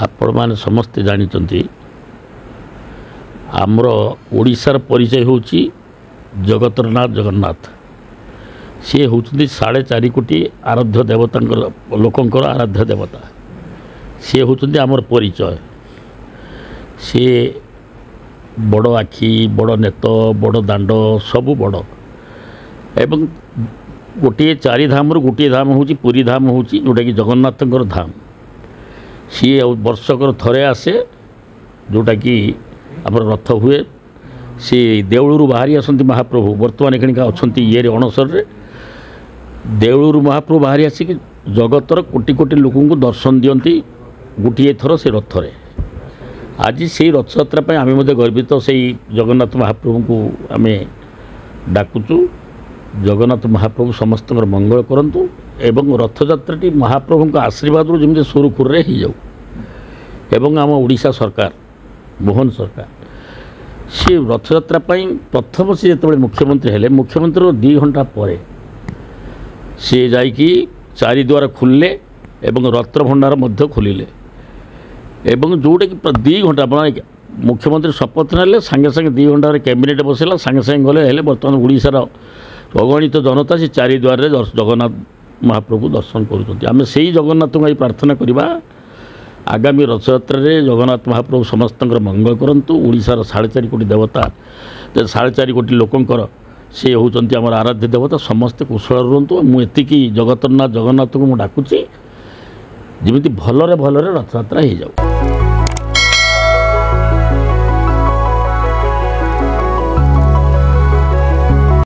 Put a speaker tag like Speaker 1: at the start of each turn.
Speaker 1: आपण मैंने समस्ते जानते आमर ओडिशार परिचय होची जगतरनाथ जगन्नाथ सी होती 4.5 कोटी आराध्य देवता लोकंकर आराध्य देवता सी होती आमर परिचय सी बड़ आखि बड़ नेत बड़ दांड सबू बड़ एवं गोटे 4 धाम गोटे धाम हूँ पुरी धाम हूँ जोटा कि जगन्नाथ धाम सी वर्षकर थरे आसे जोटा कि आमर रथ हुए सी देवलू बाहरी आसती महाप्रभु बर्तमान एखिका अच्छा ये अणसर देवलू महाप्रभु बाहरी आसिक जगतर कोटि कोटि लोक दर्शन दियंती गोटे थर से रथरे आज से रथयात्रा आम गर्वित से जगन्नाथ महाप्रभु को आम डाकुचु जगन्नाथ महाप्रभु समस्त मंगल करंतु एवं रथयात्राटी महाप्रभु आशीर्वाद जमी सुरुखुर हो जाऊ एवं आम ओडिशा सरकार मोहन सरकार सी रथयात्रा प्रथम से जो मुख्यमंत्री हेले मुख्यमंत्री 2 घंटा पर सी जाइकी 4 द्वार खुलले एवं रथ भंडार मध्य खोलिले एवं जोटा कि 2 घंटा अपना मुख्यमंत्री शपथ ना सांगे सांगे 2 घंटा कैबिनेट बसला सांगे सांगे गले हेले बर्तमान ओडिशार अगणित जनता से 4 द्वार जगन्नाथ महाप्रभु दर्शन करें से ही जगन्नाथ को प्रार्थना करवा आगामी रथयात्रा जगन्नाथ महाप्रभु समस्त मंगल करंतु ओडिशार 4.5 कोटी देवता 4.5 कोटी लोकंकर से होती आम आराध्य देवता समस्ते कुशल रुहतु मुझे जगतरनाथ जगन्नाथ को मुझे डाकुची जमी भलरे भलरे रथयात्रा हो जाऊ।